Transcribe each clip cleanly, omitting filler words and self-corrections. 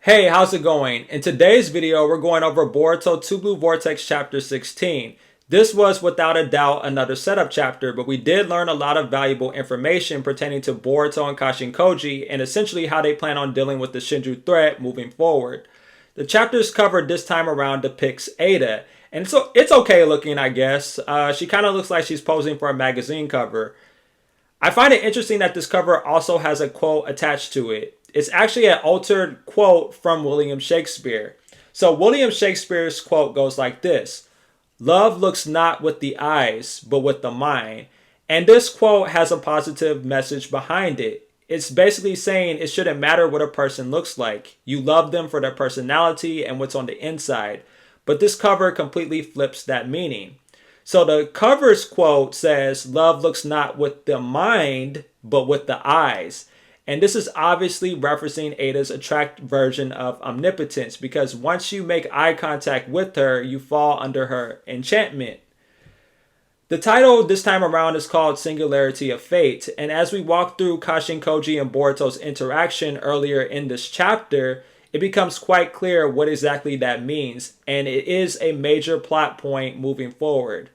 Hey, how's it going? In today's video, we're going over Boruto 2 Blue Vortex Chapter 16. This was without a doubt another setup chapter, but we did learn a lot of valuable information pertaining to Boruto and Kashin Koji and essentially how they plan on dealing with the Shinju threat moving forward. The chapters covered this time around depicts Eida, and so it's okay looking, I guess. She kind of looks like she's posing for a magazine cover. I find it interesting that this cover also has a quote attached to it. It's actually an altered quote from William Shakespeare. So William Shakespeare's quote goes like this: "Love looks not with the eyes, but with the mind." And this quote has a positive message behind it. It's basically saying it shouldn't matter what a person looks like. You love them for their personality and what's on the inside. But this cover completely flips that meaning. So the cover's quote says, "Love looks not with the mind, but with the eyes." And this is obviously referencing Eida's attractive version of omnipotence, because once you make eye contact with her, you fall under her enchantment. The title this time around is called Singularity of Fate, and as we walk through Kashin Koji and Boruto's interaction earlier in this chapter, it becomes quite clear what exactly that means, and it is a major plot point moving forward.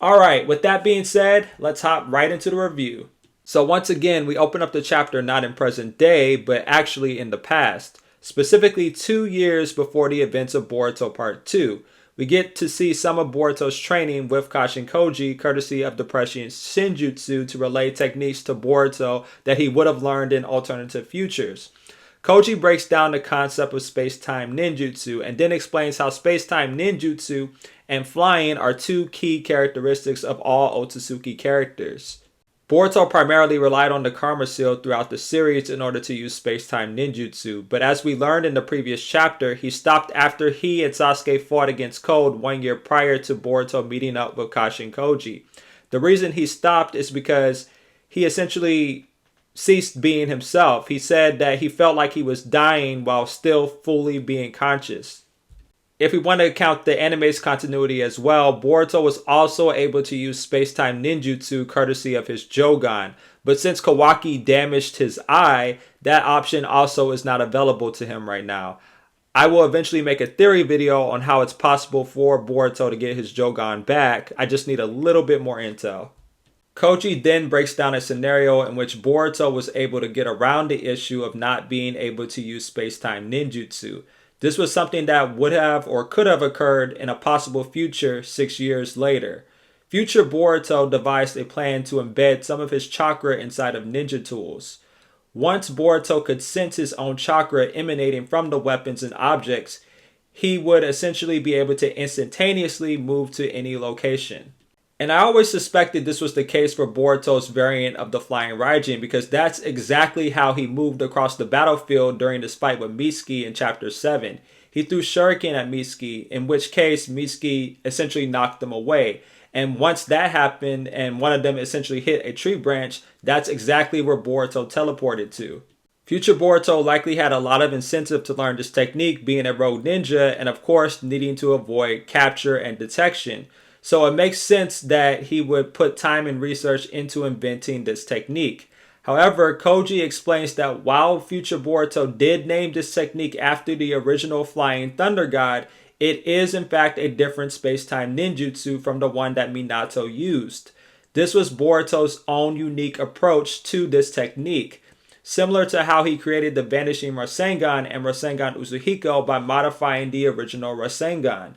Alright, with that being said, let's hop right into the review. So once again, we open up the chapter not in present day, but actually in the past, specifically 2 years before the events of Boruto Part 2. We get to see some of Boruto's training with Kashin Koji, courtesy of the prescient Shinjutsu, to relay techniques to Boruto that he would have learned in alternative futures. Koji breaks down the concept of space-time ninjutsu and then explains how space-time ninjutsu and flying are two key characteristics of all Otsutsuki characters. Boruto primarily relied on the Karma Seal throughout the series in order to use space-time ninjutsu, but as we learned in the previous chapter, he stopped after he and Sasuke fought against Code 1 year prior to Boruto meeting up with Kashin Koji. The reason he stopped is because he essentially ceased being himself. He said that he felt like he was dying while still fully being conscious. If we want to count the anime's continuity as well, Boruto was also able to use space-time ninjutsu courtesy of his Jogan, but since Kawaki damaged his eye, that option also is not available to him right now. I will eventually make a theory video on how it's possible for Boruto to get his Jogan back. I just need a little bit more intel. Koji then breaks down a scenario in which Boruto was able to get around the issue of not being able to use space-time ninjutsu. This was something that would have or could have occurred in a possible future 6 years later. Future Boruto devised a plan to embed some of his chakra inside of ninja tools. Once Boruto could sense his own chakra emanating from the weapons and objects, he would essentially be able to instantaneously move to any location. And I always suspected this was the case for Boruto's variant of the Flying Raijin, because that's exactly how he moved across the battlefield during this fight with Mitsuki in Chapter 7. He threw Shuriken at Mitsuki, in which case Mitsuki essentially knocked them away. And once that happened and one of them essentially hit a tree branch, that's exactly where Boruto teleported to. Future Boruto likely had a lot of incentive to learn this technique, being a rogue ninja and of course needing to avoid capture and detection. So it makes sense that he would put time and research into inventing this technique. However, Koji explains that while future Boruto did name this technique after the original Flying Thunder God, it is in fact a different space-time ninjutsu from the one that Minato used. This was Boruto's own unique approach to this technique, similar to how he created the Vanishing Rasengan and Rasengan Uzuhiko by modifying the original Rasengan.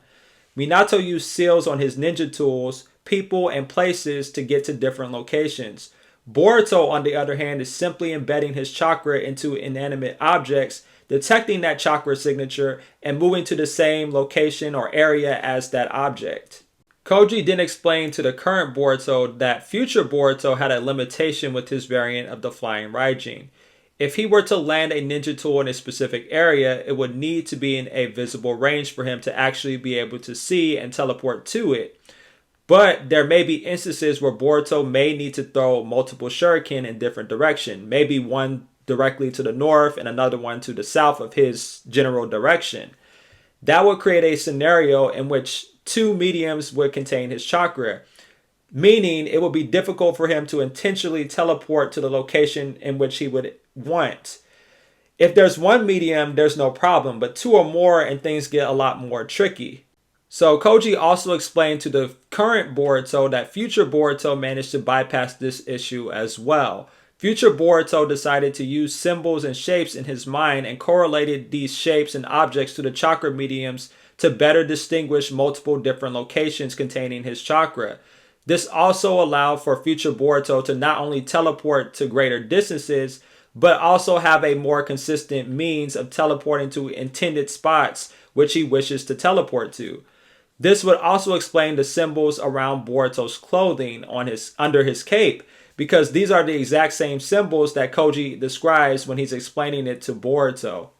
Minato used seals on his ninja tools, people, and places to get to different locations. Boruto, on the other hand, is simply embedding his chakra into inanimate objects, detecting that chakra signature, and moving to the same location or area as that object. Koji then explained to the current Boruto that future Boruto had a limitation with his variant of the Flying Raijin. If he were to land a ninja tool in a specific area, it would need to be in a visible range for him to actually be able to see and teleport to it. But there may be instances where Boruto may need to throw multiple shuriken in different directions, maybe one directly to the north and another one to the south of his general direction. That would create a scenario in which two mediums would contain his chakra, meaning it would be difficult for him to intentionally teleport to the location in which he would want. If there's one medium, there's no problem, but two or more and things get a lot more tricky. So Koji also explained to the current Boruto that future Boruto managed to bypass this issue as well. Future Boruto decided to use symbols and shapes in his mind and correlated these shapes and objects to the chakra mediums to better distinguish multiple different locations containing his chakra. This also allowed for future Boruto to not only teleport to greater distances, but also have a more consistent means of teleporting to intended spots which he wishes to teleport to. This would also explain the symbols around Boruto's clothing on under his cape, because these are the exact same symbols that Koji describes when he's explaining it to Boruto.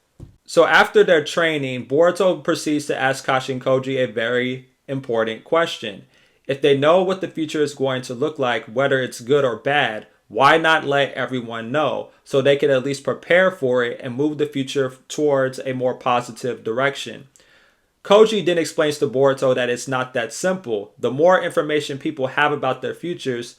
So after their training, Boruto proceeds to ask Kashin Koji a very important question. If they know what the future is going to look like, whether it's good or bad, why not let everyone know so they can at least prepare for it and move the future towards a more positive direction? Koji then explains to Boruto that it's not that simple. The more information people have about their futures,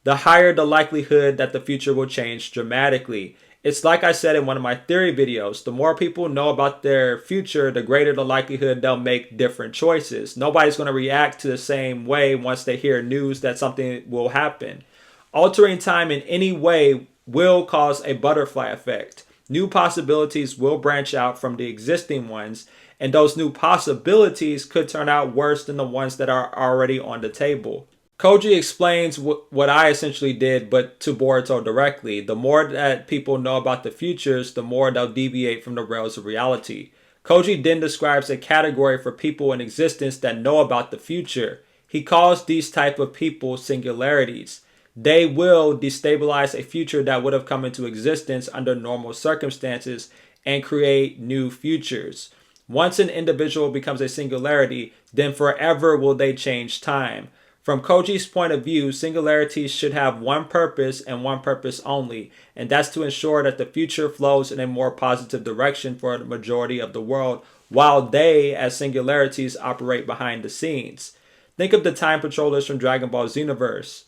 the higher the likelihood that the future will change dramatically. It's like I said in one of my theory videos, the more people know about their future, the greater the likelihood they'll make different choices. Nobody's going to react to the same way once they hear news that something will happen. Altering time in any way will cause a butterfly effect. New possibilities will branch out from the existing ones, and those new possibilities could turn out worse than the ones that are already on the table. Koji explains what I essentially did, but to Boruto directly. The more that people know about the futures, the more they'll deviate from the rails of reality. Koji then describes a category for people in existence that know about the future. He calls these type of people singularities. They will destabilize a future that would have come into existence under normal circumstances and create new futures. Once an individual becomes a singularity, then forever will they change time. From Koji's point of view, singularities should have one purpose and one purpose only, and that's to ensure that the future flows in a more positive direction for the majority of the world, while they, as singularities, operate behind the scenes. Think of the time patrollers from Dragon Ball Xenoverse.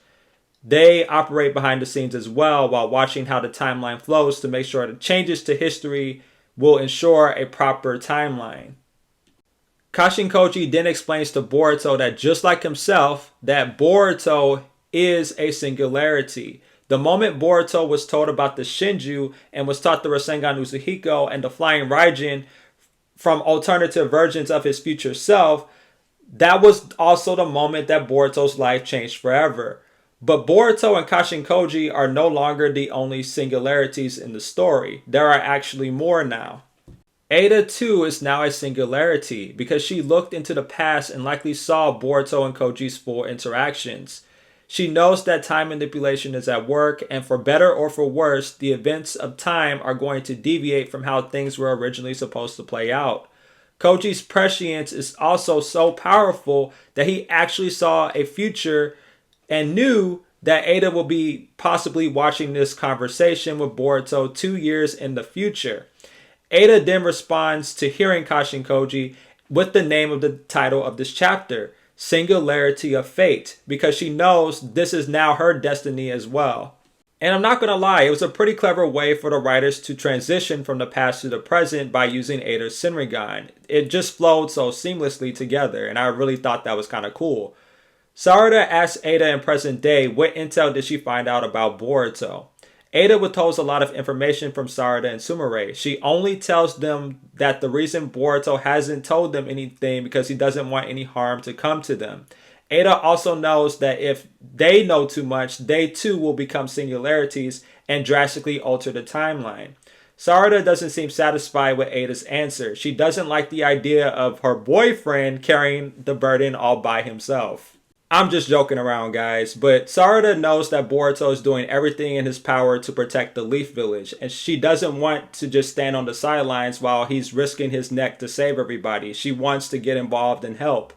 They operate behind the scenes as well while watching how the timeline flows to make sure the changes to history will ensure a proper timeline. Kashin Koji then explains to Boruto that just like himself, that Boruto is a singularity. The moment Boruto was told about the Shinju and was taught the Rasengan Uzuhiko and the Flying Raijin from alternative versions of his future self, that was also the moment that Boruto's life changed forever. But Boruto and Kashin Koji are no longer the only singularities in the story. There are actually more now. Eida too is now a singularity because she looked into the past and likely saw Boruto and Koji's full interactions. She knows that time manipulation is at work, and for better or for worse, the events of time are going to deviate from how things were originally supposed to play out. Koji's prescience is also so powerful that he actually saw a future and knew that Eida will be possibly watching this conversation with Boruto 2 years in the future. Eida then responds to hearing Kashin Koji with the name of the title of this chapter, Singularity of Fate, because she knows this is now her destiny as well. And I'm not going to lie, it was a pretty clever way for the writers to transition from the past to the present by using Eida's Senrigan. It just flowed so seamlessly together, and I really thought that was kind of cool. Sarada asks Eida in present day what intel did she find out about Boruto. Eida withholds a lot of information from Sarada and Sumire. She only tells them that the reason Boruto hasn't told them anything because he doesn't want any harm to come to them. Eida also knows that if they know too much, they too will become singularities and drastically alter the timeline. Sarada doesn't seem satisfied with Eida's answer. She doesn't like the idea of her boyfriend carrying the burden all by himself. I'm just joking around, guys, but Sarada knows that Boruto is doing everything in his power to protect the Leaf Village, and she doesn't want to just stand on the sidelines while he's risking his neck to save everybody. She wants to get involved and help.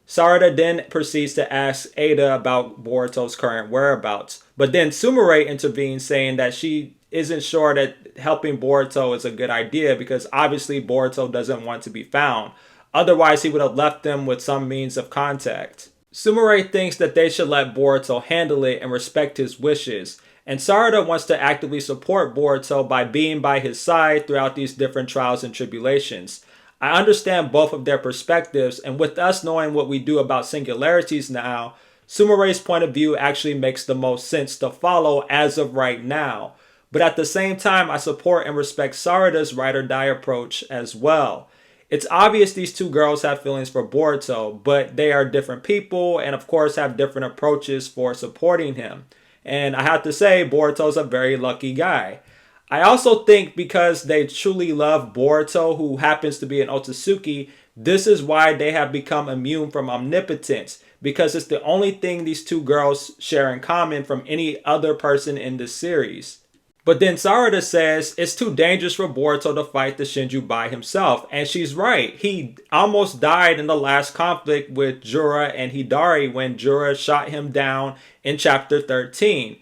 Sarada then proceeds to ask Eida about Boruto's current whereabouts, but then Sumire intervenes saying that she isn't sure that helping Boruto is a good idea because obviously Boruto doesn't want to be found. Otherwise, he would have left them with some means of contact. Sumire thinks that they should let Boruto handle it and respect his wishes. And Sarada wants to actively support Boruto by being by his side throughout these different trials and tribulations. I understand both of their perspectives, and with us knowing what we do about singularities now, Sumire's point of view actually makes the most sense to follow as of right now. But at the same time, I support and respect Sarada's ride or die approach as well. It's obvious these two girls have feelings for Boruto, but they are different people and of course have different approaches for supporting him. And I have to say, Boruto's a very lucky guy. I also think because they truly love Boruto, who happens to be an Otsutsuki, this is why they have become immune from omnipotence, because it's the only thing these two girls share in common from any other person in this series. But then Sarada says it's too dangerous for Boruto to fight the Shinju by himself. And she's right. He almost died in the last conflict with Jura and Hidari when Jura shot him down in chapter 13.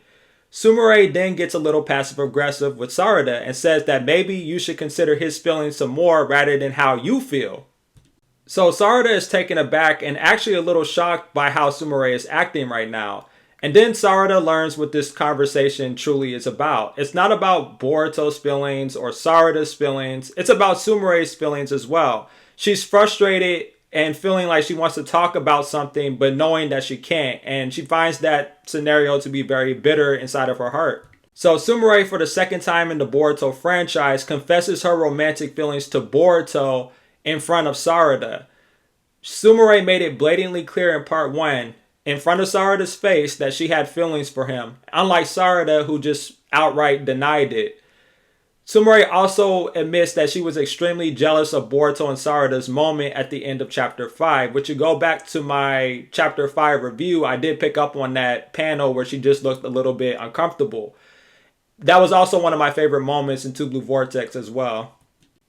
Sumire then gets a little passive aggressive with Sarada and says that maybe you should consider his feelings some more rather than how you feel. So Sarada is taken aback and actually a little shocked by how Sumire is acting right now. And then Sarada learns what this conversation truly is about. It's not about Boruto's feelings or Sarada's feelings. It's about Sumire's feelings as well. She's frustrated and feeling like she wants to talk about something, but knowing that she can't. And she finds that scenario to be very bitter inside of her heart. So Sumire, for the second time in the Boruto franchise, confesses her romantic feelings to Boruto in front of Sarada. Sumire made it blatantly clear in part 1, in front of Sarada's face, that she had feelings for him, unlike Sarada, who just outright denied it. Sumire also admits that she was extremely jealous of Boruto and Sarada's moment at the end of chapter 5, which you go back to my chapter 5 review, I did pick up on that panel where she just looked a little bit uncomfortable. That was also one of my favorite moments in Two Blue Vortex as well.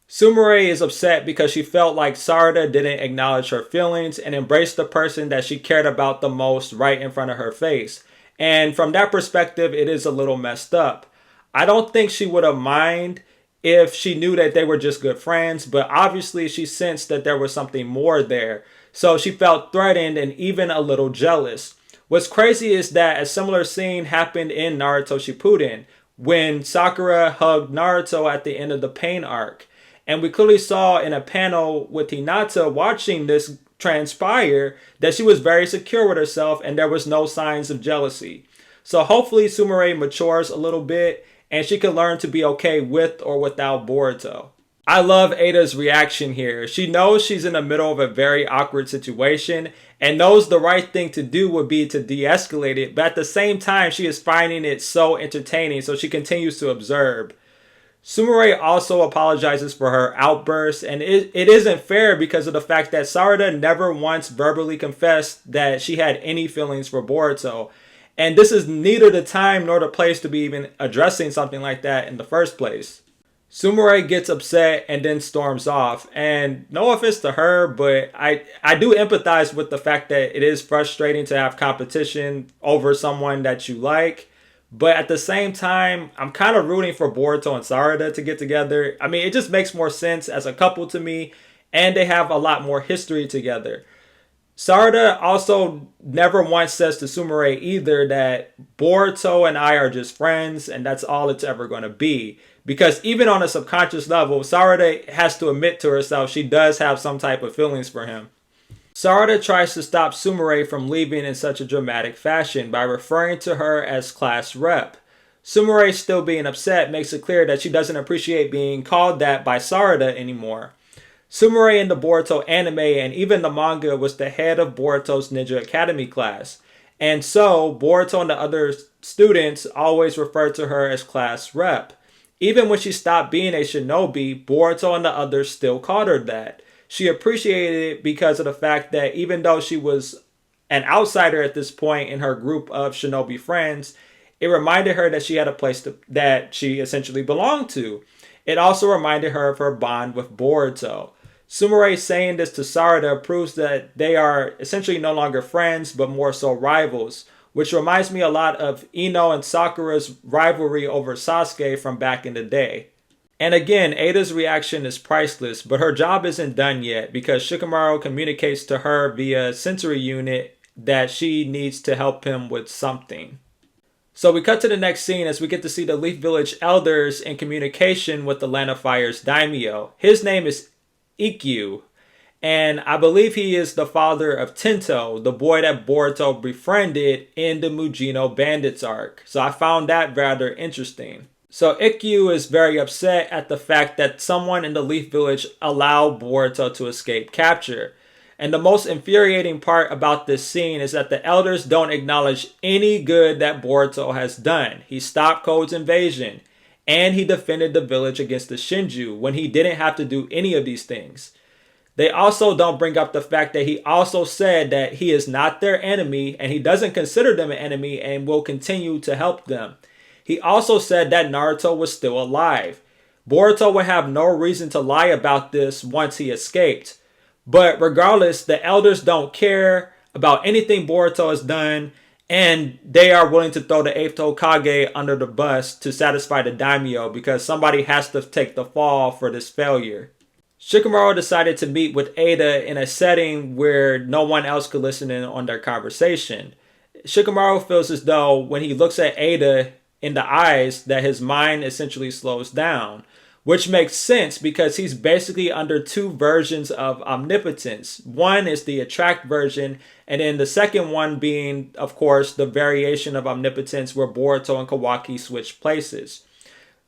Sumire is upset because she felt like Sarada didn't acknowledge her feelings and embrace the person that she cared about the most right in front of her face. And from that perspective, it is a little messed up. I don't think she would have minded if she knew that they were just good friends, but obviously she sensed that there was something more there. So she felt threatened and even a little jealous. What's crazy is that a similar scene happened in Naruto Shippuden when Sakura hugged Naruto at the end of the Pain arc. And we clearly saw in a panel with Hinata watching this transpire that she was very secure with herself and there was no signs of jealousy. So hopefully Sumire matures a little bit and she can learn to be okay with or without Boruto. I love Eida's reaction here. She knows she's in the middle of a very awkward situation and knows the right thing to do would be to de-escalate it, but at the same time she is finding it so entertaining, so she continues to observe. Sumire also apologizes for her outburst, and it isn't fair because of the fact that Sarada never once verbally confessed that she had any feelings for Boruto. And this is neither the time nor the place to be even addressing something like that in the first place. Sumire gets upset and then storms off. And no offense to her, but I do empathize with the fact that it is frustrating to have competition over someone that you like. But at the same time, I'm kind of rooting for Boruto and Sarada to get together. I mean, it just makes more sense as a couple to me, and they have a lot more history together. Sarada also never once says to Sumire either that Boruto and I are just friends, and that's all it's ever going to be. Because even on a subconscious level, Sarada has to admit to herself she does have some type of feelings for him. Sarada tries to stop Sumire from leaving in such a dramatic fashion by referring to her as class rep. Sumire, still being upset, makes it clear that she doesn't appreciate being called that by Sarada anymore. Sumire in the Boruto anime and even the manga was the head of Boruto's Ninja Academy class. And so, Boruto and the other students always referred to her as class rep. Even when she stopped being a shinobi, Boruto and the others still called her that. She appreciated it because of the fact that even though she was an outsider at this point in her group of shinobi friends, it reminded her that she had a place that she essentially belonged to. It also reminded her of her bond with Boruto. Sumire saying this to Sarada proves that they are essentially no longer friends, but more so rivals, which reminds me a lot of Ino and Sakura's rivalry over Sasuke from back in the day. And again, Eida's reaction is priceless, but her job isn't done yet because Shikamaru communicates to her via sensory unit that she needs to help him with something. So we cut to the next scene as we get to see the Leaf Village elders in communication with the Land of Fire's daimyo. His name is Ikkyu, and I believe he is the father of Tento, the boy that Boruto befriended in the Mujino Bandits arc. So I found that rather interesting. So Ikkyu is very upset at the fact that someone in the Leaf Village allowed Boruto to escape capture. And the most infuriating part about this scene is that the elders don't acknowledge any good that Boruto has done. He stopped Code's invasion, and he defended the village against the Shinju when he didn't have to do any of these things. They also don't bring up the fact that he also said that he is not their enemy, and he doesn't consider them an enemy and will continue to help them. He also said that Naruto was still alive. Boruto would have no reason to lie about this once he escaped. But regardless, the elders don't care about anything Boruto has done, and they are willing to throw the 8th Hokage under the bus to satisfy the daimyo because somebody has to take the fall for this failure. Shikamaru decided to meet with Eida in a setting where no one else could listen in on their conversation. Shikamaru feels as though when he looks at Eida in the eyes that his mind essentially slows down, which makes sense because he's basically under two versions of omnipotence. One is the attract version, and then the second one being, of course, the variation of omnipotence where Boruto and Kawaki switch places.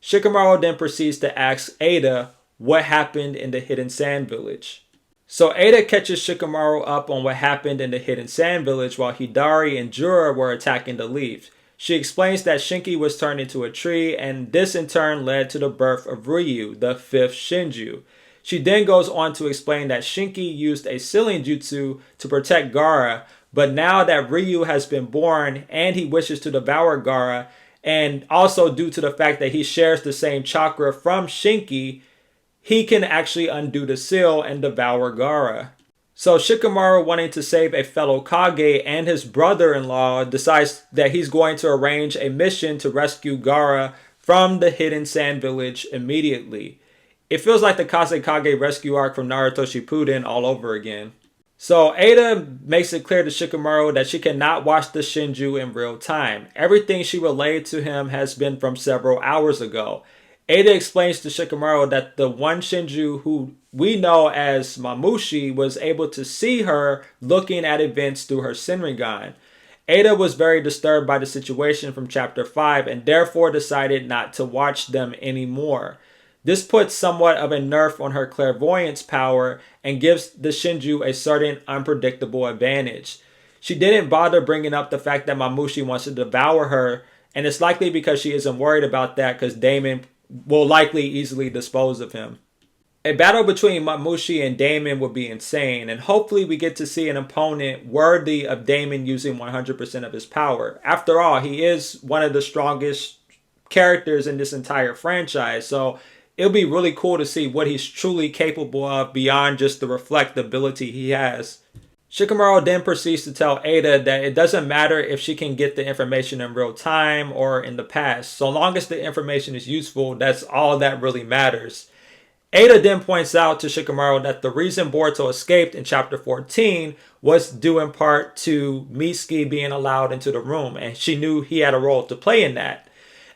Shikamaru then proceeds to ask Eida what happened in the Hidden Sand Village. So Eida catches Shikamaru up on what happened in the Hidden Sand Village while Hidari and Jura were attacking the Leaf. She explains that Shinki was turned into a tree, and this in turn led to the birth of Ryu, the 5th Shinju. She then goes on to explain that Shinki used a sealing jutsu to protect Gaara, but now that Ryu has been born and he wishes to devour Gaara, and also due to the fact that he shares the same chakra from Shinki, he can actually undo the seal and devour Gaara. So Shikamaru, wanting to save a fellow Kage and his brother-in-law, decides that he's going to arrange a mission to rescue Gaara from the Hidden Sand Village immediately. It feels like the Kazekage rescue arc from Naruto Shippuden all over again. So Eida makes it clear to Shikamaru that she cannot watch the Shinju in real time. Everything she relayed to him has been from several hours ago. Eida explains to Shikamaru that the one Shinju who we know as Mamushi was able to see her looking at events through her Senringan. Eida was very disturbed by the situation from chapter 5 and therefore decided not to watch them anymore. This puts somewhat of a nerf on her clairvoyance power and gives the Shinju a certain unpredictable advantage. She didn't bother bringing up the fact that Mamushi wants to devour her, and it's likely because she isn't worried about that because Damon will likely easily dispose of him. A battle between Mamushi and Damon would be insane, and hopefully we get to see an opponent worthy of Damon using 100% of his power. After all, he is one of the strongest characters in this entire franchise, so it'll be really cool to see what he's truly capable of beyond just the reflectability he has. Shikamaru then proceeds to tell Eida that it doesn't matter if she can get the information in real time or in the past. So long as the information is useful, that's all that really matters. Eida then points out to Shikamaru that the reason Boruto escaped in chapter 14 was due in part to Mitsuki being allowed into the room, and she knew he had a role to play in that.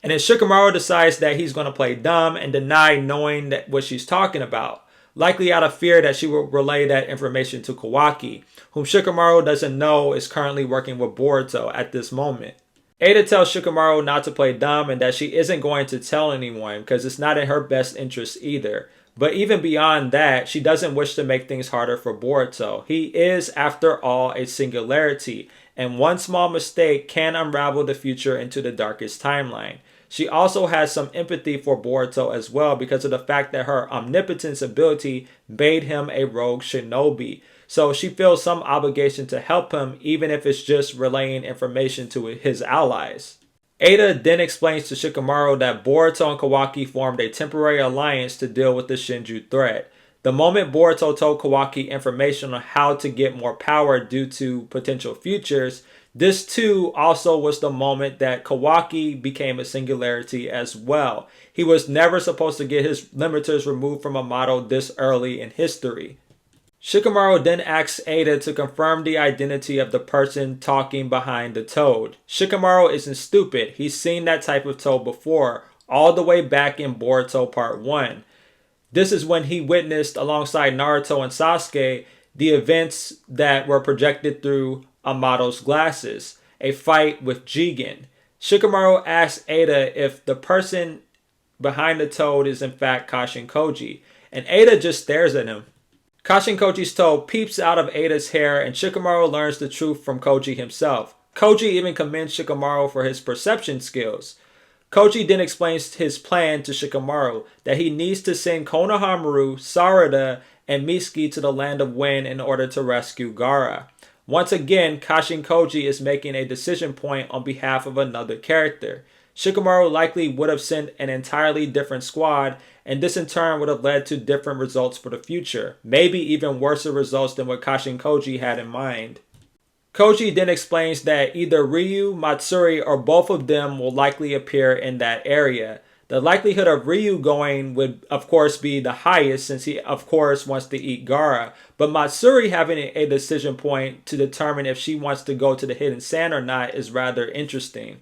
And then Shikamaru decides that he's going to play dumb and deny knowing that what she's talking about, likely out of fear that she will relay that information to Kawaki, whom Shikamaru doesn't know is currently working with Boruto at this moment. Eida tells Shikamaru not to play dumb and that she isn't going to tell anyone because it's not in her best interest either. But even beyond that, she doesn't wish to make things harder for Boruto. He is, after all, a singularity, and one small mistake can unravel the future into the darkest timeline. She also has some empathy for Boruto as well because of the fact that her omnipotence ability made him a rogue shinobi. So she feels some obligation to help him even if it's just relaying information to his allies. Eida then explains to Shikamaru that Boruto and Kawaki formed a temporary alliance to deal with the Shinju threat. The moment Boruto told Kawaki information on how to get more power due to potential futures, this too also was the moment that Kawaki became a singularity as well. He was never supposed to get his limiters removed from a model this early in history. Shikamaru then asks Eida to confirm the identity of the person talking behind the toad. Shikamaru isn't stupid. He's seen that type of toad before, all the way back in Boruto Part 1. This is when he witnessed, alongside Naruto and Sasuke, the events that were projected through Amato's glasses, a fight with Jigen. Shikamaru asks Eida if the person behind the toad is in fact Kashin Koji, and Eida just stares at him. Kashin Koji's toad peeps out of Eida's hair, and Shikamaru learns the truth from Koji himself. Koji even commends Shikamaru for his perception skills. Koji then explains his plan to Shikamaru, that he needs to send Konohamaru, Sarada, and Mitsuki to the Land of Wind in order to rescue Gaara. Once again, Kashin Koji is making a decision point on behalf of another character. Shikamaru likely would have sent an entirely different squad, and this in turn would have led to different results for the future, maybe even worse results than what Kashin Koji had in mind. Koji then explains that either Ryu, Matsuri, or both of them will likely appear in that area. The likelihood of Ryu going would of course be the highest, since he of course wants to eat Gaara, but Matsuri having a decision point to determine if she wants to go to the Hidden Sand or not is rather interesting.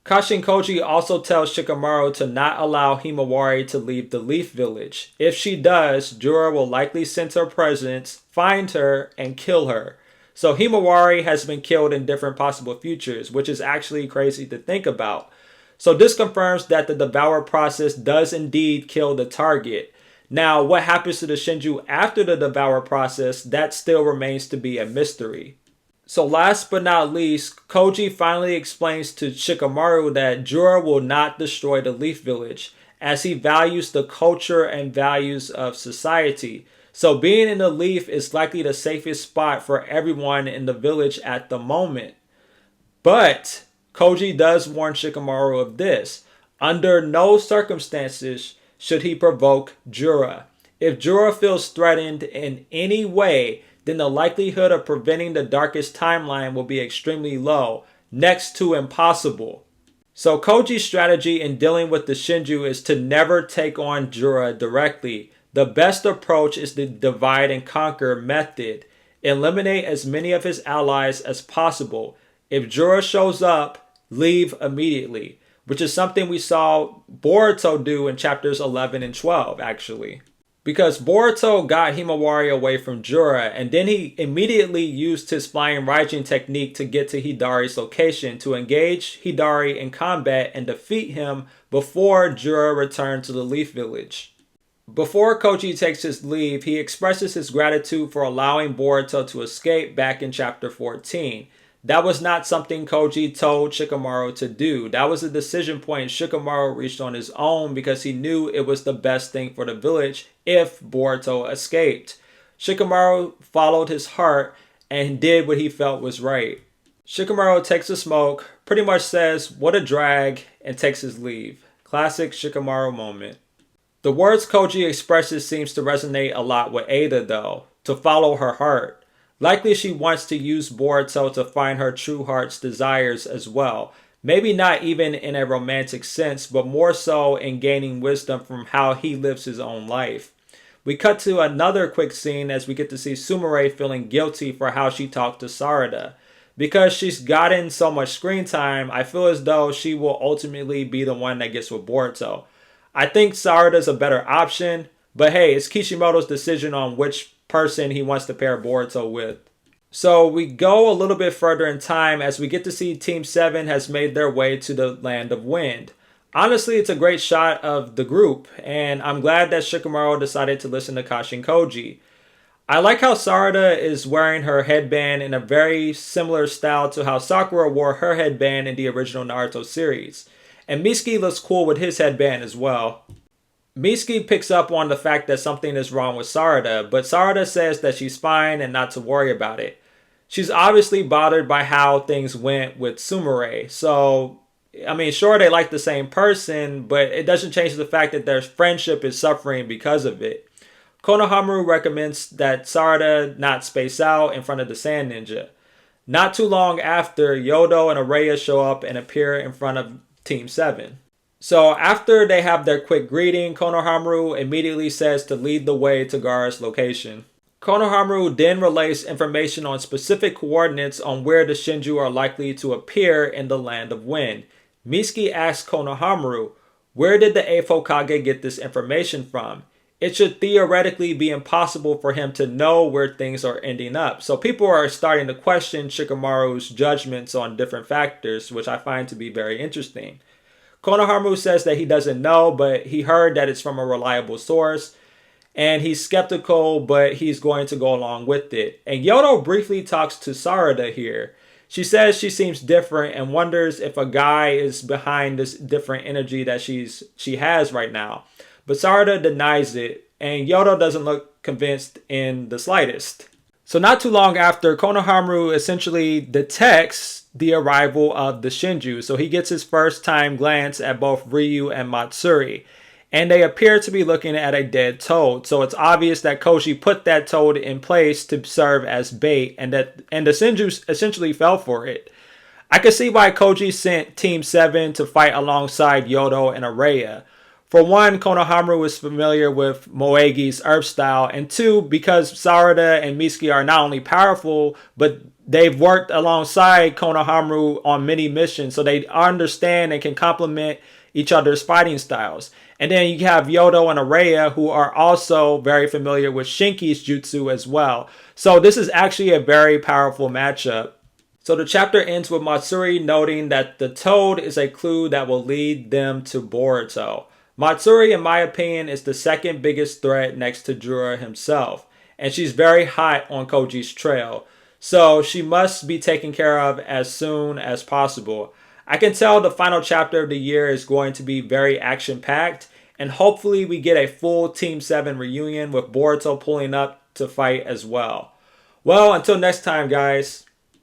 Kashin Koji also tells Shikamaru to not allow Himawari to leave the Leaf Village. If she does, Jura will likely sense her presence, find her, and kill her. So Himawari has been killed in different possible futures, which is actually crazy to think about. So this confirms that the Devour process does indeed kill the target. Now, what happens to the Shinju after the Devour process, that still remains to be a mystery. So last but not least, Koji finally explains to Shikamaru that Jura will not destroy the Leaf Village, as he values the culture and values of society. So being in the Leaf is likely the safest spot for everyone in the village at the moment. But Koji does warn Shikamaru of this. Under no circumstances should he provoke Jura. If Jura feels threatened in any way, then the likelihood of preventing the darkest timeline will be extremely low, next to impossible. So Koji's strategy in dealing with the Shinju is to never take on Jura directly. The best approach is the divide and conquer method. Eliminate as many of his allies as possible. If Jura shows up, leave immediately, which is something we saw Boruto do in chapters 11 and 12 actually. Because Boruto got Himawari away from Jura, and then he immediately used his flying Raijin technique to get to Hidari's location to engage Hidari in combat and defeat him before Jura returned to the Leaf Village. Before Koji takes his leave, he expresses his gratitude for allowing Boruto to escape back in chapter 14. That was not something Koji told Shikamaru to do. That was a decision point Shikamaru reached on his own because he knew it was the best thing for the village if Boruto escaped. Shikamaru followed his heart and did what he felt was right. Shikamaru takes a smoke, pretty much says, "What a drag," and takes his leave. Classic Shikamaru moment. The words Koji expresses seems to resonate a lot with Eida though, to follow her heart. Likely she wants to use Boruto to find her true heart's desires as well. Maybe not even in a romantic sense, but more so in gaining wisdom from how he lives his own life. We cut to another quick scene as we get to see Sumire feeling guilty for how she talked to Sarada. Because she's gotten so much screen time, I feel as though she will ultimately be the one that gets with Boruto. I think Sarada's a better option, but hey, it's Kishimoto's decision on which person he wants to pair Boruto with. So we go a little bit further in time as we get to see Team 7 has made their way to the Land of Wind. Honestly, it's a great shot of the group, and I'm glad that Shikamaru decided to listen to Kashin Koji. I like how Sarada is wearing her headband in a very similar style to how Sakura wore her headband in the original Naruto series. And Mitsuki looks cool with his headband as well. Mitsuki picks up on the fact that something is wrong with Sarada, but Sarada says that she's fine and not to worry about it. She's obviously bothered by how things went with Sumire. So, I mean, sure, they like the same person, but it doesn't change the fact that their friendship is suffering because of it. Konohamaru recommends that Sarada not space out in front of the Sand Ninja. Not too long after, Yodo and Araya show up and appear in front of Team 7. So after they have their quick greeting, Konohamaru immediately says to lead the way to Gaara's location. Konohamaru then relays information on specific coordinates on where the Shinju are likely to appear in the Land of Wind. Mitsuki asks Konohamaru, where did the 8th Hokage get this information from? It should theoretically be impossible for him to know where things are ending up. So people are starting to question Shikamaru's judgments on different factors, which I find to be very interesting. Konohamaru says that he doesn't know, but he heard that it's from a reliable source. And he's skeptical, but he's going to go along with it. And Yodo briefly talks to Sarada here. She says she seems different and wonders if a guy is behind this different energy that she has right now. But Sarada denies it, and Yodo doesn't look convinced in the slightest. So not too long after, Konohamaru essentially detects the arrival of the Shinju. So he gets his first time glance at both Ryu and Matsuri. And they appear to be looking at a dead toad. So it's obvious that Koji put that toad in place to serve as bait, and the Shinju essentially fell for it. I can see why Koji sent Team 7 to fight alongside Yodo and Araya. For one, Konohamaru is familiar with Moegi's earth style, and two, because Sarada and Mitsuki are not only powerful, but they've worked alongside Konohamaru on many missions, so they understand and can complement each other's fighting styles. And then you have Yodo and Araya, who are also very familiar with Shinki's jutsu as well. So this is actually a very powerful matchup. So the chapter ends with Matsuri noting that the toad is a clue that will lead them to Boruto. Matsuri, in my opinion, is the second biggest threat next to Jura himself. And she's very hot on Koji's trail. So she must be taken care of as soon as possible. I can tell the final chapter of the year is going to be very action-packed, and hopefully we get a full Team 7 reunion with Boruto pulling up to fight as well. Well, until next time, guys.